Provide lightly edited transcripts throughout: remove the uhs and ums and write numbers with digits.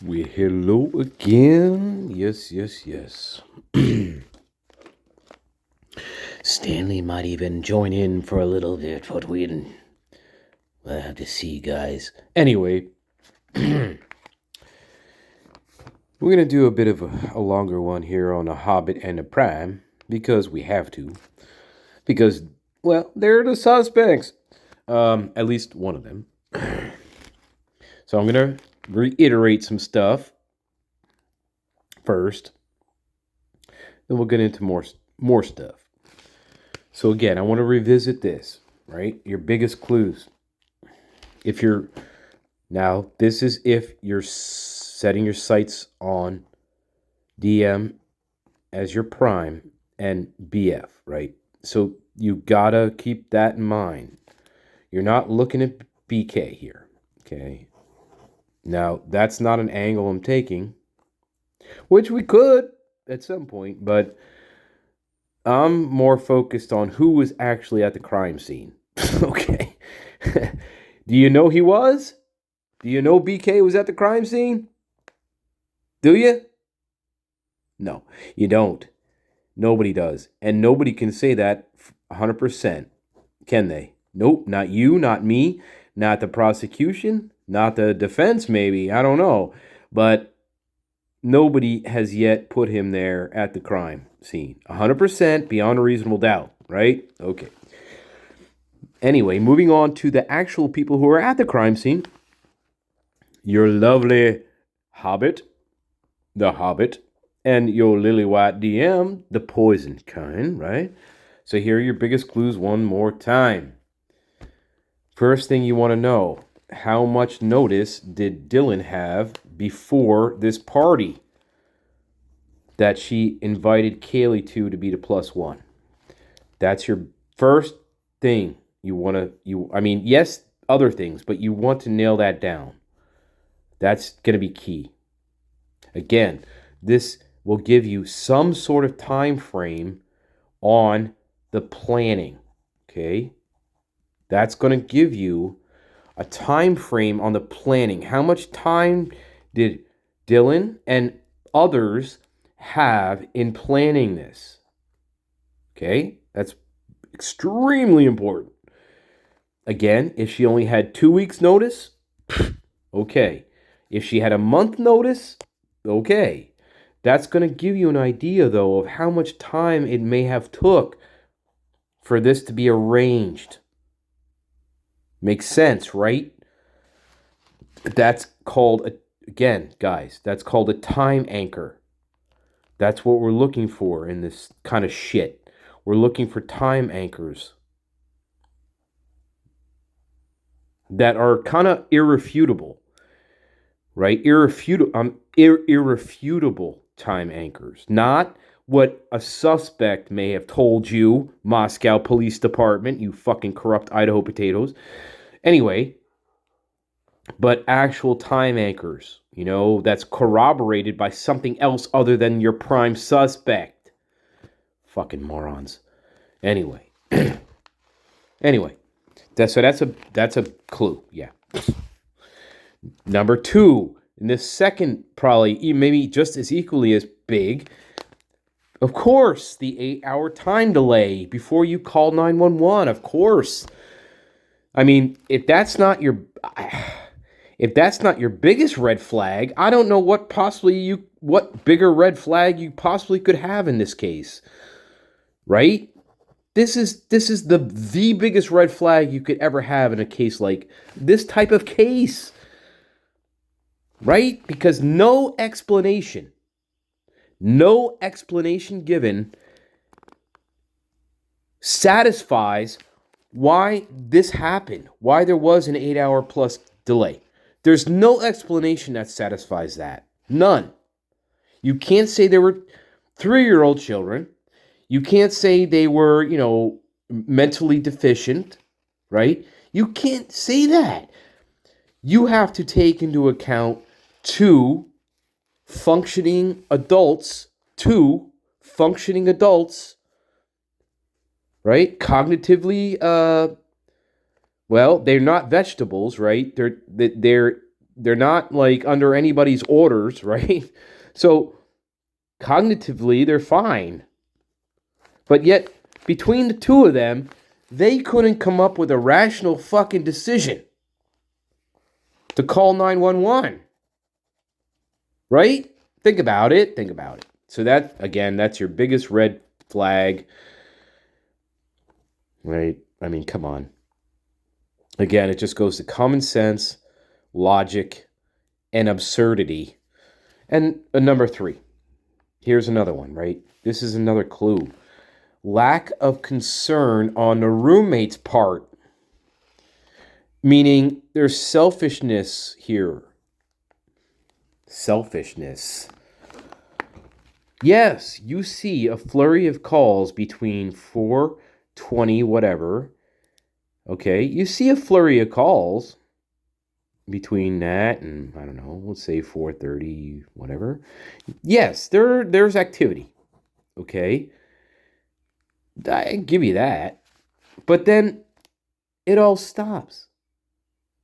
Hello again. Yes. Stanley might even join in for a little bit, but we'll have to see, guys. Anyway, we're going to do a bit of a longer one here on a Hobbit and a Prime, because we have to. Because, well, they're the suspects. At least one of them. So I'm going to reiterate some stuff first. Then we'll get into more stuff. So again, I want to revisit this, right? Your biggest clues. This is if you're setting your sights on DM as your prime and BF, right? So you gotta keep that in mind. You're not looking at BK here, okay? Now, that's not an angle I'm taking, which we could at some point, but I'm more focused on who was actually at the crime scene. Okay. Do you know he was? Do you know BK was at the crime scene? Do you? No, you don't. Nobody does. And nobody can say that 100%, can they? Nope, not you, not me, not the prosecution, not the defense, maybe. I don't know. But nobody has yet put him there at the crime scene. 100% beyond a reasonable doubt, right? Okay. Anyway, moving on to the actual people who are at the crime scene. Your lovely Hobbit, the Hobbit, and your lily white DM, the poison kind, right? So here are your biggest clues one more time. First thing you want to know, how much notice did Dylan have before this party that she invited Kaylee to be the +1? That's your first thing you want to, yes, other things, but you want to nail that down. That's going to be key. Again, this will give you some sort of time frame on the planning, okay? That's going to give you a time frame on the planning. How much time did Dylan and others have in planning this? Okay? That's extremely important. Again, if she only had 2 weeks notice, okay. If she had a month notice, okay. That's going to give you an idea, though, of how much time it may have took for this to be arranged. Makes sense, right? That's called, again, guys, that's called a time anchor. That's what we're looking for in this kind of shit. We're looking for time anchors that are kind of irrefutable, right? Irrefutable time anchors. Not what a suspect may have told you, Moscow Police Department, you fucking corrupt Idaho potatoes. Anyway, but actual time anchors, that's corroborated by something else other than your prime suspect. Fucking morons. Anyway. That's a clue, yeah. Number 2, and this second probably maybe just as equally as big, of course, the 8-hour time delay before you call 911, of course. I mean, if that's not your biggest red flag, I don't know what bigger red flag you possibly could have in this case. Right? This is the biggest red flag you could ever have in a case like this type of case. Right? Because no explanation given satisfies why this happened, why there was an 8-hour plus delay. There's no explanation that satisfies that. None. You can't say there were 3-year-old children. You can't say they were, mentally deficient, right? You can't say that. You have to take into account 2 functioning adults, right? Cognitively, well, they're not vegetables, right? They're They're not like under anybody's orders, right? So cognitively, they're fine. But yet, between the two of them, they couldn't come up with a rational fucking decision to call 911. Right? Think about it. Think about it. So that, again, that's your biggest red flag. Right? I mean, come on. Again, it just goes to common sense, logic, and absurdity. And number 3. Here's another one, right? This is another clue. Lack of concern on the roommate's part. Meaning there's selfishness here. Selfishness. Yes, you see a flurry of calls between 4:20 whatever. Okay, you see a flurry of calls between that and, I don't know, let's say 4:30 whatever. Yes, there's activity. Okay? I give you that. But then it all stops.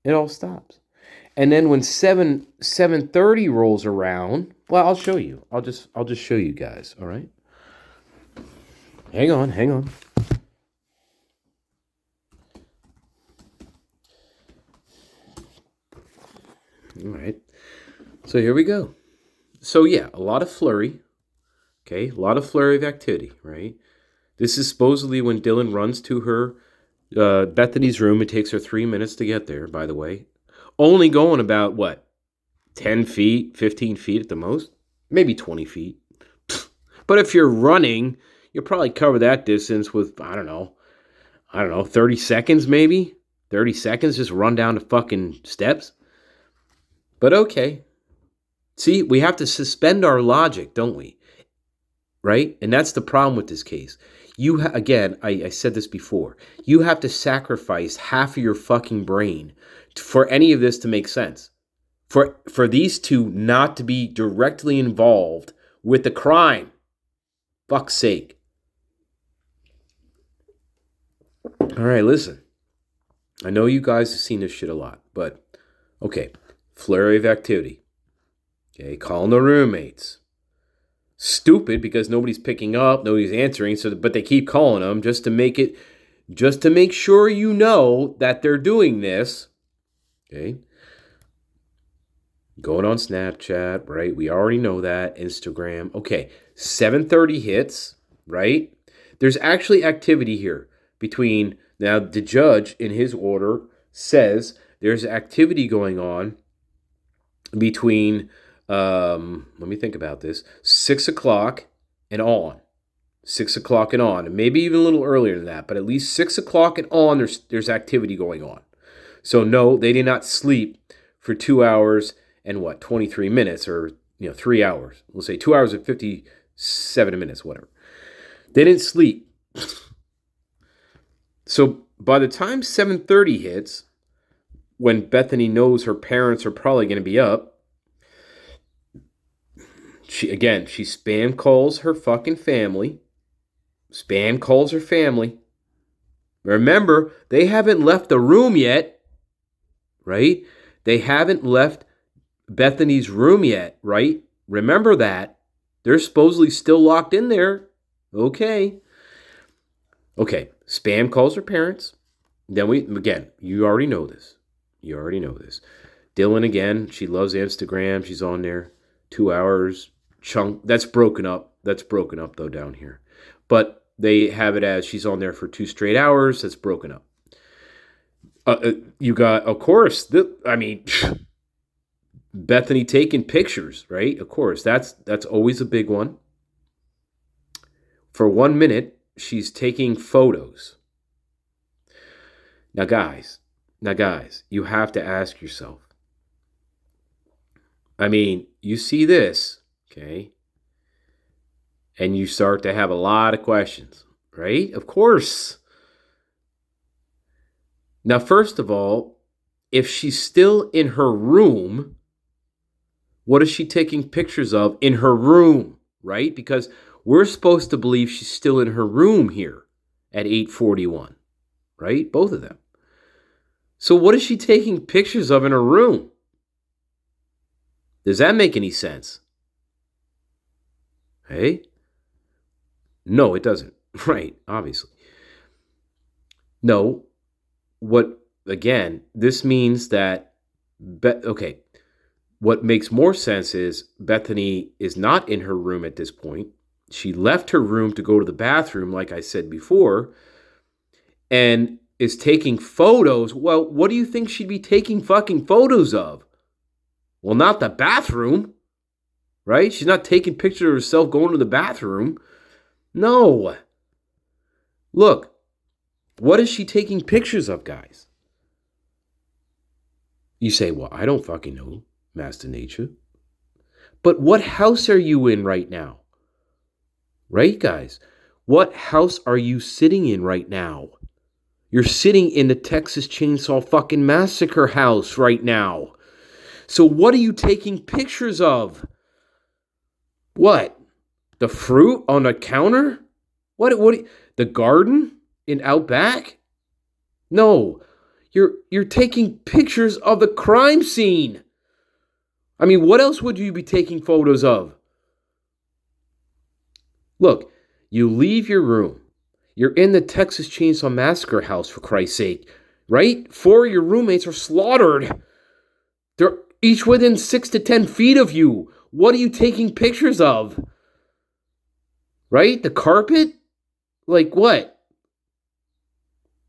It all stops. And then when 7:30 rolls around, well, I'll show you. I'll just show you guys, all right? Hang on. All right. So here we go. So yeah, a lot of flurry. Okay, a lot of flurry of activity, right? This is supposedly when Dylan runs to her Bethany's room. It takes her 3 minutes to get there, by the way. Only going about, what, 10 feet, 15 feet at the most? Maybe 20 feet. But if you're running, you'll probably cover that distance with, I don't know, 30 seconds maybe? 30 seconds, just run down the fucking steps? But okay. See, we have to suspend our logic, don't we? Right? And that's the problem with this case. Again, I said this before. You have to sacrifice half of your fucking brain for any of this to make sense. For these two not to be directly involved with the crime. Fuck's sake. All right, listen. I know you guys have seen this shit a lot, but okay. Flurry of activity. Okay, calling the roommates. Stupid because nobody's picking up, nobody's answering, but they keep calling them just to make sure you know that they're doing this. Okay. Going on Snapchat, right? We already know that. Instagram. Okay. 7:30 hits, right? There's actually activity here between, now the judge in his order says there's activity going on between, let me think about this, 6 o'clock and on. 6 o'clock and on. And maybe even a little earlier than that, but at least 6 o'clock and on, there's activity going on. So no, they did not sleep for 2 hours and 23 minutes, or 3 hours. We'll say 2 hours and 57 minutes, whatever. They didn't sleep. So by the time 7:30 hits, when Bethany knows her parents are probably going to be up, she spam calls her fucking family. Spam calls her family. Remember, they haven't left the room yet, right? They haven't left Bethany's room yet, right? Remember that. They're supposedly still locked in there. Okay. Spam calls her parents. Then you already know this. Dylan, again, she loves Instagram. She's on there. 2 hours. Chunk. That's broken up. Though, down here. But they have it as she's on there for 2 straight hours. That's broken up. You got, of course, Bethany taking pictures, right? Of course, that's always a big one. For 1 minute, she's taking photos. Now, guys, you have to ask yourself. You see this, okay? And you start to have a lot of questions, right? Of course. Now, first of all, if she's still in her room, what is she taking pictures of in her room, right? Because we're supposed to believe she's still in her room here at 8:41, right? Both of them. So what is she taking pictures of in her room? Does that make any sense? Hey? No, it doesn't. Right, obviously. No, what, again, this means that, okay, what makes more sense is Bethany is not in her room at this point. She left her room to go to the bathroom, like I said before, and is taking photos. Well, what do you think she'd be taking fucking photos of? Well, not the bathroom, right? She's not taking pictures of herself going to the bathroom. No. Look, what is she taking pictures of, guys? You say, well, I don't fucking know, Master Nature. But what house are you in right now? Right, guys? What house are you sitting in right now? You're sitting in the Texas Chainsaw fucking Massacre house right now. So what are you taking pictures of? What? The fruit on the counter? What the garden in Outback? No. You're taking pictures of the crime scene. I mean, what else would you be taking photos of? Look, you leave your room. You're in the Texas Chainsaw Massacre house, for Christ's sake, right? 4 of your roommates are slaughtered. They're each within 6 to 10 feet of you. What are you taking pictures of? Right? The carpet? Like what?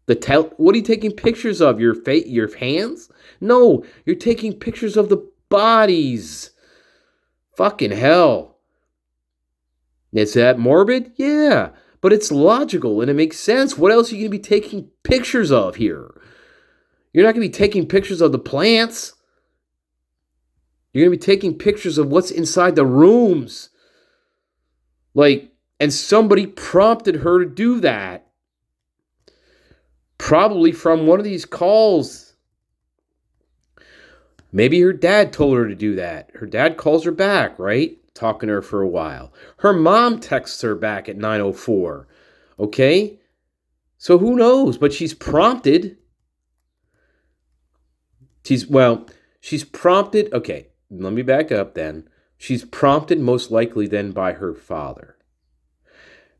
What are you taking pictures of? Your hands? No, you're taking pictures of the bodies. Fucking hell. Is that morbid? Yeah, but it's logical and it makes sense. What else are you going to be taking pictures of here? You're not going to be taking pictures of the plants. You're going to be taking pictures of what's inside the rooms. And somebody prompted her to do that. Probably from one of these calls. Maybe her dad told her to do that. Her dad calls her back, right? Talking to her for a while. Her mom texts her back at 9:04. Okay? So who knows? But she's prompted. She's prompted. Okay, let me back up then. She's prompted most likely then by her father.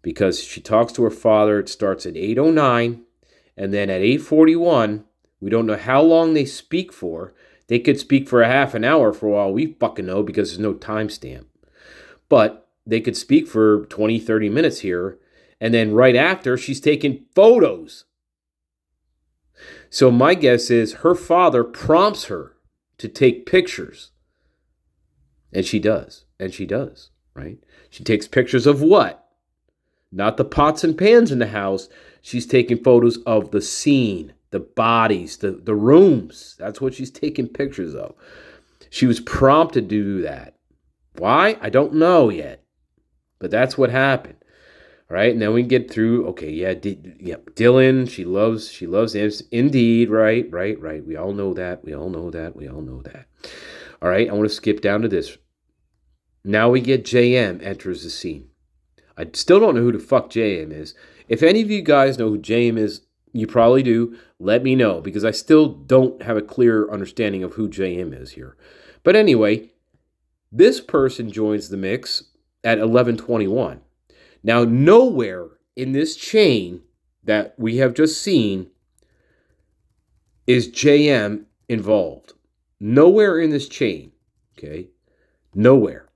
Because she talks to her father. It starts at 8:09. And then at 8:41, we don't know how long they speak for. They could speak for a half an hour for all we fucking know because there's no timestamp. But they could speak for 20, 30 minutes here. And then right after, she's taking photos. So my guess is her father prompts her to take pictures. And she does. And she does, right? She takes pictures of what? Not the pots and pans in the house. She's taking photos of the scene, the bodies, the rooms. That's what she's taking pictures of. She was prompted to do that. Why? I don't know yet. But that's what happened. All right, and then we get through, okay, yeah, Dylan, she loves him. Indeed, right. We all know that. All right, I want to skip down to this. Now we get JM enters the scene. I still don't know who the fuck JM is. If any of you guys know who JM is, you probably do. Let me know, because I still don't have a clear understanding of who JM is here. But anyway, this person joins the mix at 11:21. Now, nowhere in this chain that we have just seen is JM involved. Nowhere in this chain, okay? Nowhere.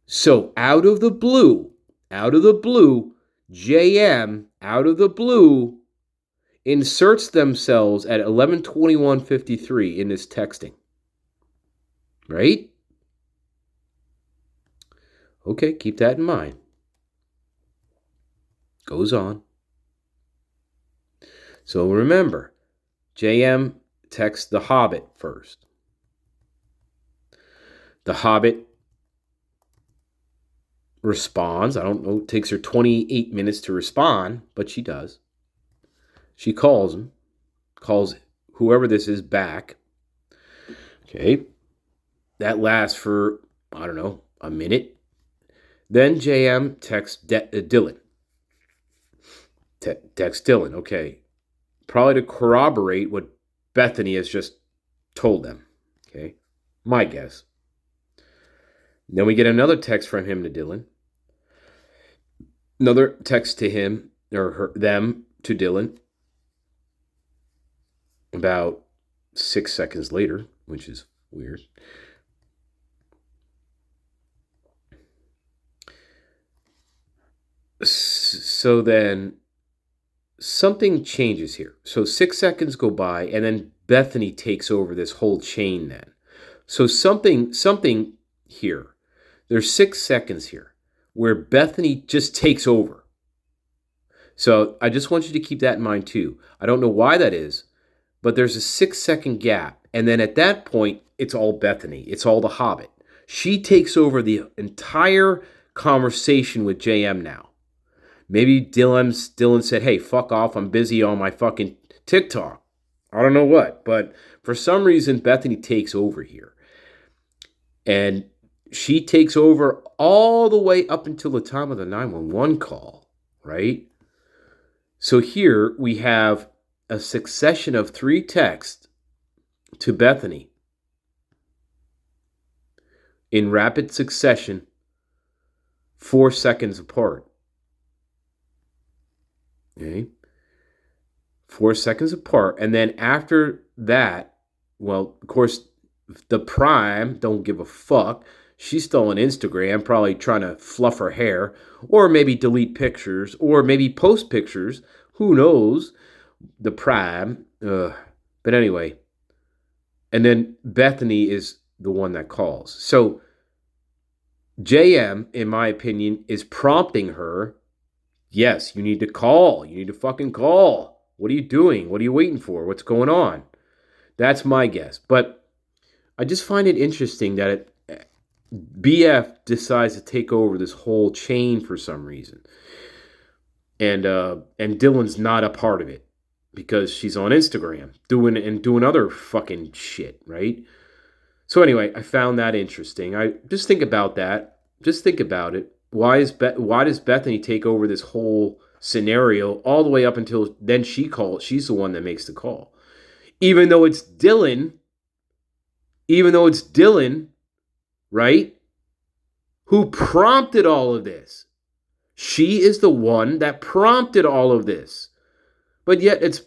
So out of the blue, JM, out of the blue, inserts themselves at 11:21:53 in this texting. Right? Okay, keep that in mind. Goes on. So remember, JM texts the Hobbit first. The Hobbit responds. I don't know, it takes her 28 minutes to respond, but she does. She calls him, calls whoever this is back. Okay. That lasts for, I don't know, a minute. Then JM texts Dylan. Text Dylan, okay. Probably to corroborate what Bethany has just told them. Okay. My guess. Then we get another text from him to Dylan. Another text to him or them to Dylan about 6 seconds later, which is weird. So then something changes here. So 6 seconds go by, and then Bethany takes over this whole chain then. So something here. There's 6 seconds here where Bethany just takes over. So I just want you to keep that in mind too. I don't know why that is, but there's a 6-second gap. And then at that point, it's all Bethany. It's all the Hobbit. She takes over the entire conversation with JM now. Maybe Dylan said, hey, fuck off. I'm busy on my fucking TikTok. I don't know what. But for some reason, Bethany takes over here. And she takes over all the way up until the time of the 911 call, right? So here we have a succession of 3 texts to Bethany in rapid succession, 4 seconds apart. Okay? 4 seconds apart. And then after that, well, of course, the Prime don't give a fuck. She's still on Instagram, probably trying to fluff her hair, or maybe delete pictures, or maybe post pictures. Who knows? The Prime. But anyway. And then Bethany is the one that calls. So JM, in my opinion, is prompting her. Yes, you need to call. You need to fucking call. What are you doing? What are you waiting for? What's going on? That's my guess. But I just find it interesting that BF decides to take over this whole chain for some reason. And Dylan's not a part of it because she's on Instagram doing other fucking shit, right? So anyway, I found that interesting. I just think about that. Just think about it. Why does Bethany take over this whole scenario all the way up until then she calls? She's the one that makes the call. Even though it's Dylan, right? Who prompted all of this. She is the one that prompted all of this. But yet it's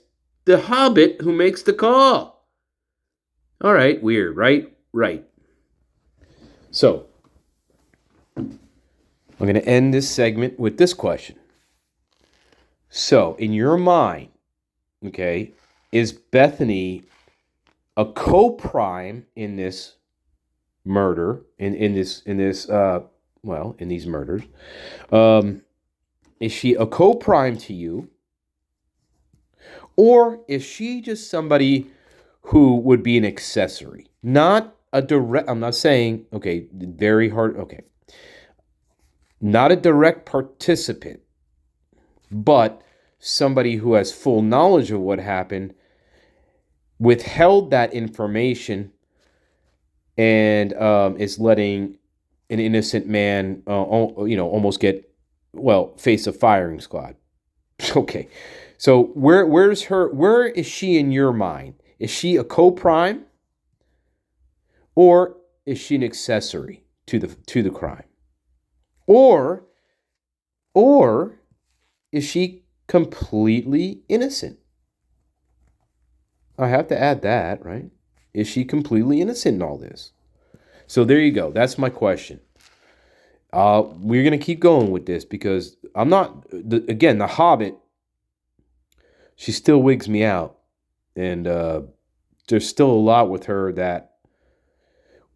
the Hobbit who makes the call. All right, weird, right? Right. So, I'm going to end this segment with this question. So, in your mind, okay, is Bethany a co-prime in this murder, in these murders? Is she a co-prime to you? Or is she just somebody who would be an accessory? Not a direct, I'm not saying, okay, very hard, okay. Not a direct participant, but somebody who has full knowledge of what happened, withheld that information, and is letting an innocent man, almost face a firing squad. Okay, so where is she in your mind? Is she a co-prime, or is she an accessory to the crime? Or is she completely innocent? I have to add that, right? Is she completely innocent in all this? So there you go. That's my question. We're going to keep going with this because I'm not... the Hobbit, she still wigs me out. And there's still a lot with her that,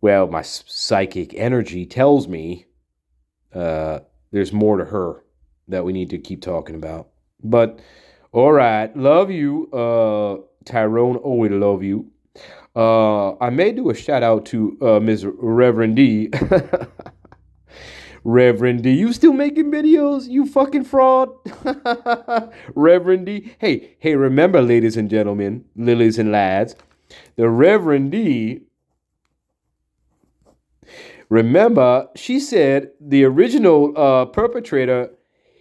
well, my psychic energy tells me there's more to her that we need to keep talking about. But, all right. Love you, Tyrone. Always love you. I may do a shout out to Ms. Reverend D. Reverend D, you still making videos? You fucking fraud. Reverend D. Hey, remember, ladies and gentlemen, lilies and lads, the Reverend D, remember, she said the original perpetrator,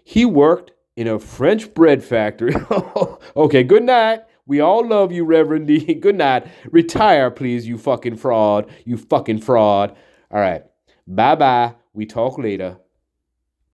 he worked in a French bread factory. Okay, good night. We all love you, Reverend D. Good night. Retire, please, you fucking fraud. You fucking fraud. All right. Bye bye. We talk later.